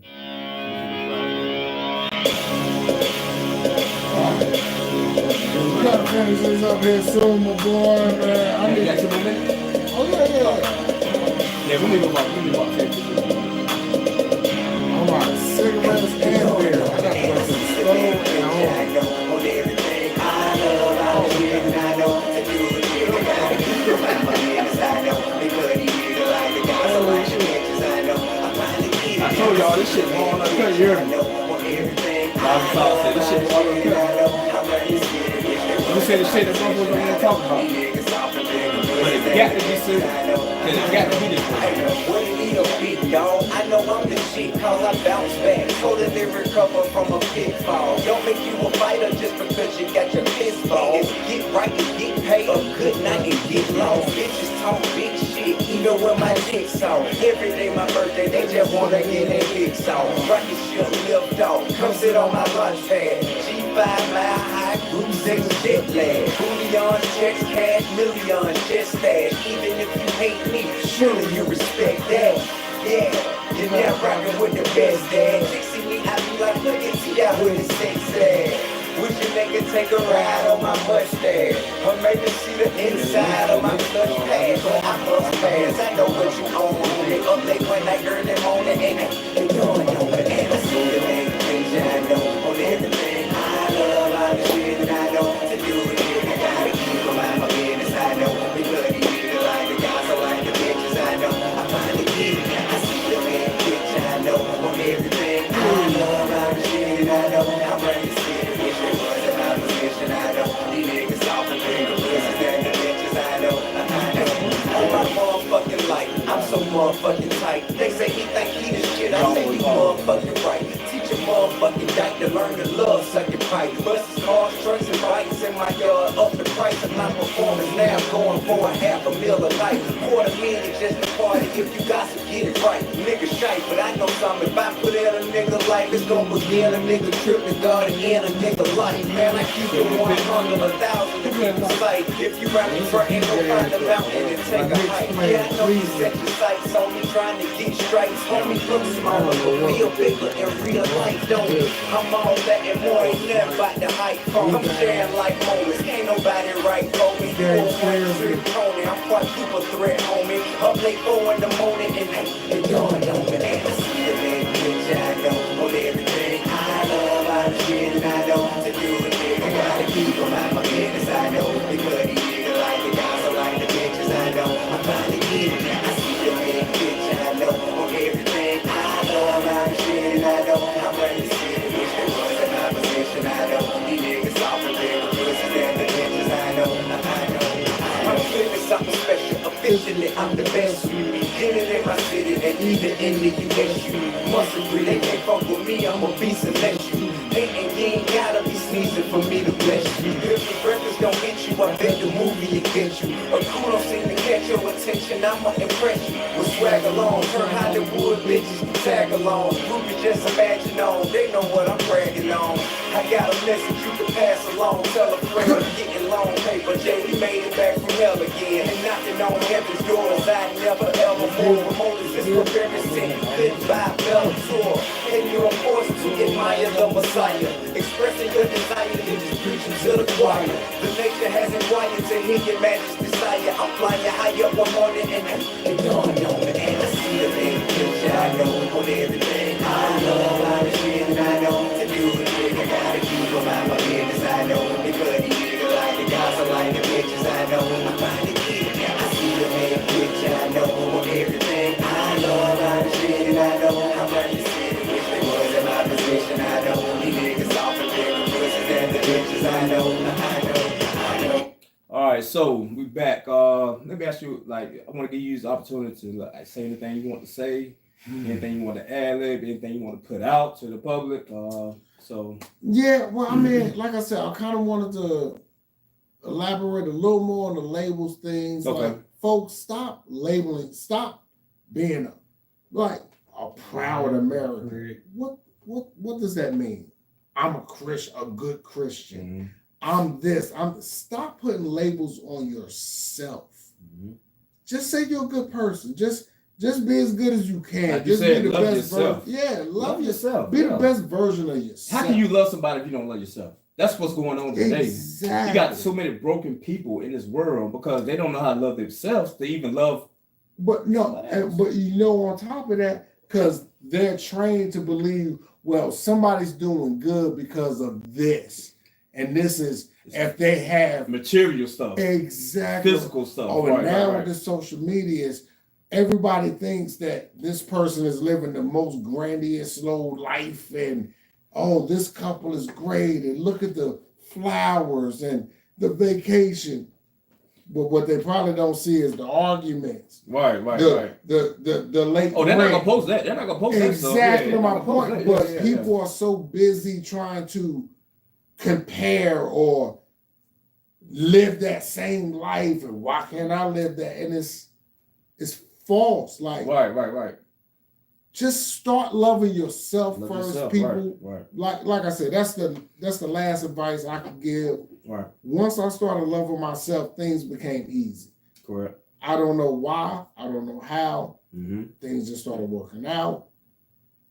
We gotta finish this up here soon, my boy. Man, You got 2 more minutes? Oh yeah. Yeah, we need about 10. All right, cigarettes and beer. I gotta go to the store and home. On everything I love, I live and I know to do it. You don't gotta keep your mind on the inside, though. Because you feel like the guys are like your I know. I'm trying to keep I told y'all this shit going on cut. You heard me? on everything I said this shit going on cut. You say the shit that motherfuckers don't want to talk about. But it got to be serious. Cause it got to be this way. What it need a big dog? I know I'm the shit cause I bounce back. Totally recover from a pitfall. Don't make you a fighter just because you got your pistol. It's get right and get paid or good night and get lost. Bitches talk big shit even when my dick's off. Every day my birthday they just wanna get their dicks off. Rocket ship lift off. Come sit on my launch pad. 5-mile high, group 6 jet lag. Bullion checks, cash, million chest stash. Even if you hate me, surely you respect that. Yeah, you're now rockin' with the best dad. Chick see me, I be like, look at T.I. with his sex dad. Would you nigga take a ride on my Mustang? Or maybe see the inside of my clutch pad? But I must pass, I know what you own. Homie, up late one night, early morning, and you doing over. And I see the name, things I know on everything. I love all the shit that I know to do with it. I gotta keep on my business, I know. Because you nigga like the guys, I like the bitches, I know. I finally get it. I see the man, bitch, I know on everything. I love all the shit that I know. I'm ready to see it. I know these niggas off the finger pussies and the bitches I know. On my motherfucking life, I'm so motherfucking tight. They say he think he the shit, I say he motherfucking right. Teach a motherfucking dyke to learn to love sucking pipe. Buses, cars, trucks, and bikes in my yard. Up the price of my performance, now I'm going for $500,000 a night. $250,000 just to party if you got to get it right. Nigga shite, but I know something. If I put out a nigga life, it's gonna begin a nigga trip to God and end a nigga life. Man, I keep it 100, 1,000 to keep it sight. If you rap me front, ain't no find a mountain and take a hike. Yeah, I know you set your sights on me trying to get straight. Homie, look smaller, but real bigger in real life, don't you? I'm all that and more, ain't nothing about the hype. I'm sharing like moments, ain't nobody right for me. I'm quadruple threat, homie. Up late 4 in the morning and you're doing over. And I see the man, bitch, I know on everything. I love all the shit and I know to do it. I gotta keep on my business, I know. Because these niggas like the guys, I like the bitches, I know. I'm finally getting it. I see the man, bitch, I know on everything. I love all the shit and I know. I'm ready to see it. Wish they was in my position, I know. These niggas off the finger pussies and the bitches, I know. I'm feeling something special. Officially, I'm the best. Get it in my city and even in the US. Must agree, they can't fuck with me, I'm a beast and let you. And you ain't gotta be sneezing for me to bless you. If the breakfast don't hit you, I bet the movie will get you. A cool don't seem to catch your attention, I'ma impress you. With swag along, turn Hollywood bitches tag along. Groupie just imagine on, they know what I'm bragging on. I got a message you can pass along. Tell a friend I'm getting long paper. Jay, we made it back from hell again. And knocking on heaven's doors. I never ever more promoters is preparing sin. Goodbye, Bella Tour. And you're forced to admire the Messiah. Expressing your desire to just preaching to the choir. The nature has inquired to hear your majesty's desire. I'm flying high up one morning and you're going on. And I see the big picture, I know on everything. I love all the shit and I know to do it. I gotta keep on my business, I know. Because these niggas like the guys, I like the bitches, I know. I'm finally getting it. I see the big picture, I know on everything. I love all the shit and I know. I'm ready to see it. Wish they was in my position, I know. These niggas off the bigger pussies and the bitches, I know. All right, so we back. Let me ask you, like, I want to give you the opportunity to like say anything you want to say, anything you want to ad lib, anything you want to put out to the public. So yeah, well, I mean, like I said, I kind of wanted to elaborate a little more on the labels things. Okay. Like, folks, stop labeling, stop being a proud American. What does that mean? I'm a good Christian. Mm-hmm. I'm this. Stop putting labels on yourself. Mm-hmm. Just say you're a good person. Just be as good as you can. Like just you said, be the love best yourself. version. Yeah, love yourself. Be the best version of yourself. How can you love somebody if you don't love yourself? That's what's going on today. Exactly. You got so many broken people in this world because they don't know how to love themselves to even love. But on top of that, because they're trained to believe, well, somebody's doing good because of this. And this is if they have material stuff. Exactly. Physical stuff. Oh, and now with the social medias, everybody thinks that this person is living the most grandiose, slow life, and this couple is great, and look at the flowers and the vacation. But what they probably don't see is the arguments. Right. The late. Oh, they're not gonna post that. They're not gonna post that stuff. Exactly my point. But people are so busy trying to compare or live that same life, and why can't I live that? And it's false. Like right. just start loving yourself Love first, yourself, people. Right. Like I said, that's the last advice I could give. Right. Once I started loving myself, things became easy. Correct. I don't know why. I don't know how. Mm-hmm. Things just started working out.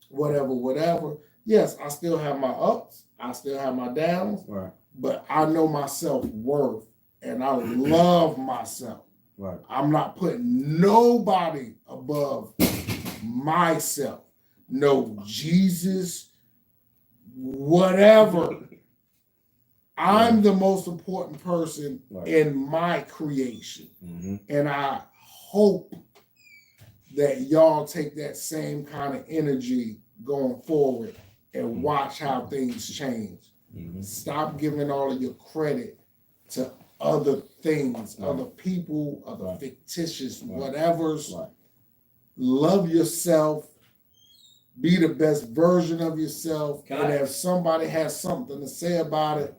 Whatever. Yes, I still have my ups. I still have my downs. Right. But I know my self-worth and I love myself. Right. I'm not putting nobody above myself. No Jesus, whatever. I'm the most important person in my creation. Mm-hmm. And I hope that y'all take that same kind of energy going forward and watch how things change. Mm-hmm. Stop giving all of your credit to other things, other people, other fictitious whatevers. Right. Love yourself. Be the best version of yourself. If somebody has something to say about it,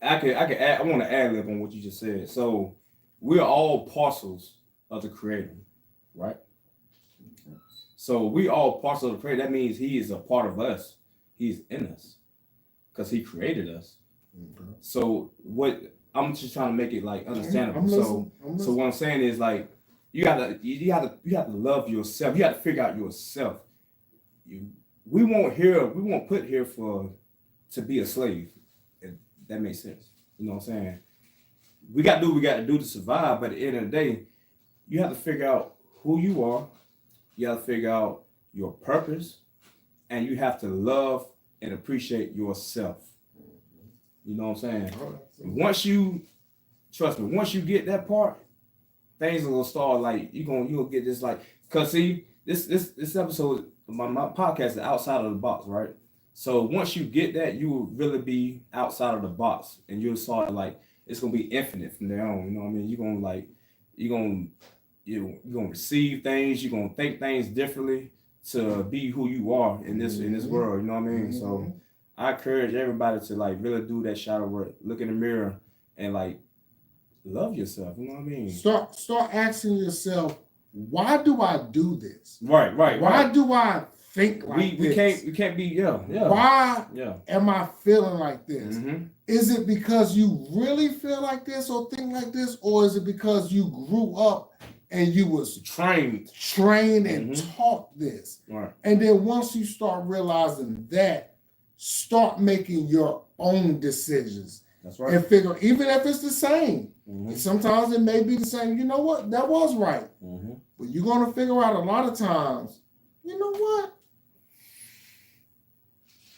I could add, I want to add lib on what you just said. So we're all parcels of the Creator, right? So we all parcels of the Creator. That means He is a part of us. He's in us because He created us. Mm-hmm. So what I'm just trying to make it like understandable. So what I'm saying is like you have to love yourself. You have to figure out yourself. We won't put here to be a slave. If that makes sense. You know what I'm saying? We got to do what we got to do to survive. But at the end of the day, you have to figure out who you are. You have to figure out your purpose, and you have to love and appreciate yourself. You know what I'm saying? Once you get that part, things are gonna start like you'll get this like, cause see this episode my podcast is outside of the box, right? So once you get that, you will really be outside of the box, and you'll start like it's gonna be infinite from there on. You know what I mean? You're gonna receive things. You're gonna think things differently to be who you are in this world. You know what I mean? So I encourage everybody to like really do that shadow work. Look in the mirror and like love yourself. You know what I mean? Start asking yourself, why do I do this? Right. Why do I think like this? We can't be Why am I feeling like this? Mm-hmm. Is it because you really feel like this or think like this, or is it because you grew up and you was trained and taught this? Right. And then once you start realizing that, start making your own decisions. That's right. And figure, even if it's the same, Mm-hmm. and sometimes it may be the same. You know what? That was right. Mm-hmm. But you're going to figure out a lot of times, you know what?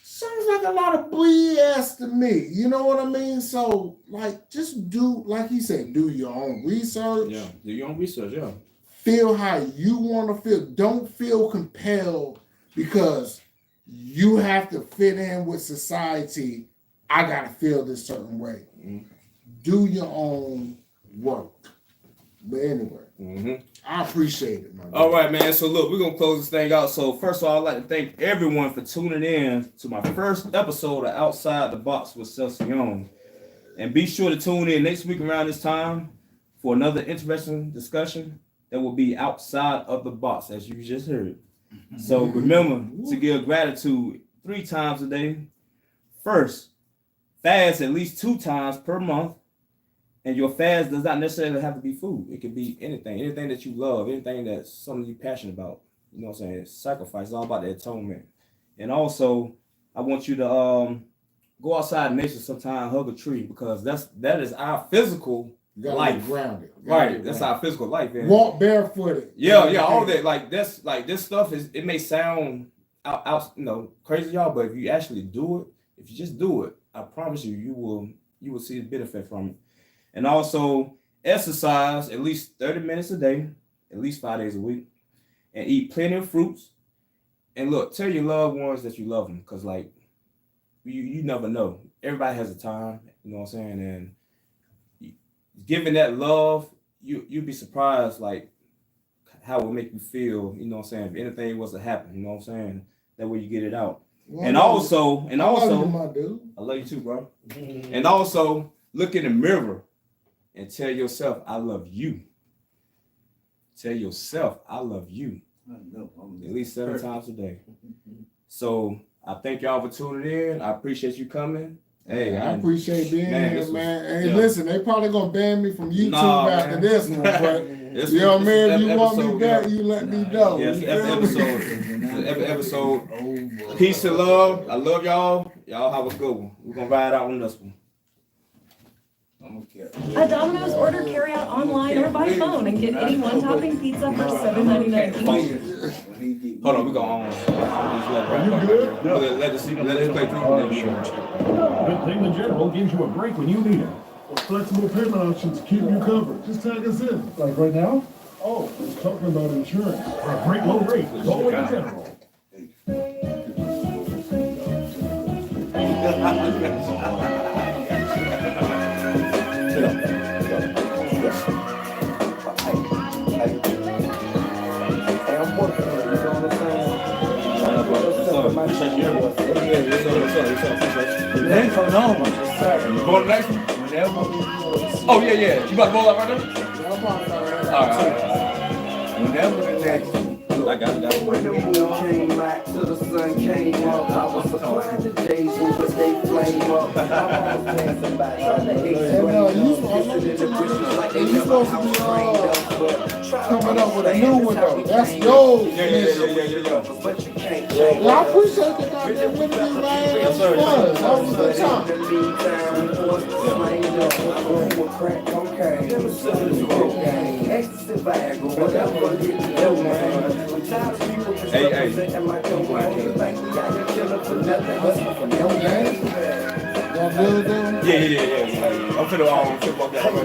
Sounds like a lot of BS to me. You know what I mean? So, like, just do, like he said, do your own research. Yeah, do your own research, yeah. Feel how you want to feel. Don't feel compelled because you have to fit in with society. I got to feel this certain way. Mm-hmm. Do your own work. But anyway, I appreciate it, man. All right, man. So look, we're gonna close this thing out. So first of all, I'd like to thank everyone for tuning in to my first episode of Outside the Box with Seth Siyon. And be sure to tune in next week around this time for another interesting discussion that will be outside of the box, as you just heard. So remember to give gratitude 3 times a day. First, fast at least 2 times per month. And your fast does not necessarily have to be food. It could be anything that you love, anything that's something you're passionate about. You know what I'm saying? Sacrifice. It's all about the atonement. And also, I want you to go outside in nature sometime, hug a tree, because that is our physical life. Grounded. Right. That's our physical life. Man. Walk barefooted. Yeah, all that. Like this stuff is, it may sound out crazy, y'all, but if you actually do it, if you just do it, I promise you will see the benefit from it. And also exercise at least 30 minutes a day, at least 5 days a week, and eat plenty of fruits. And look, tell your loved ones that you love them, because like you never know. Everybody has a time, you know what I'm saying? And giving that love, you'd be surprised like how it will make you feel, you know what I'm saying? If anything was to happen, you know what I'm saying? That way you get it out. Well, and also, I love you, my dude. I love you too, bro. And also look in the mirror and tell yourself, I love you. Tell yourself, I love you. At least 7 times a day. So I thank y'all for tuning in. I appreciate you coming. Hey, I appreciate being here, man. Hey, yeah. listen, they probably gonna ban me from YouTube after man. this one, but you know what I mean? If you want me back, you let me know. Yes, You feel me? every episode. Peace and love. I love y'all. Y'all have a good one. We're gonna ride out on this one. A Domino's order carry out online or by phone and get any one topping pizza for $7.99 each. Hold on, we go on. You good? Let us play through. Good thing the General gives you a break when you need it. Flexible payment options keep you covered. Just tag us in. Like right now? Oh, I was talking about insurance. For a great low rate, go with the General. Going next one? Oh, yeah. You about to roll out right now? All right. Whenever the next I got it. when the moon came out till the sun came up, I was surprised the days when they flame up. I was passing by trying to you supposed to be coming up with a new one though. That's yours. Yeah. but you can't Yeah, I appreciate the goddamn interview, man. It was fun. That was a good time. In the meantime, boys slammed up. I'm with crack cocaine, ecstasy, Viagra, whatever get the dough, man. I'm tired of people just representing my company. Think we out here killing for nothing, hustling for no gain. Y'all good, though? Yeah. I'm finna walk that way.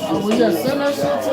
Oh, well, yeah, send that shit to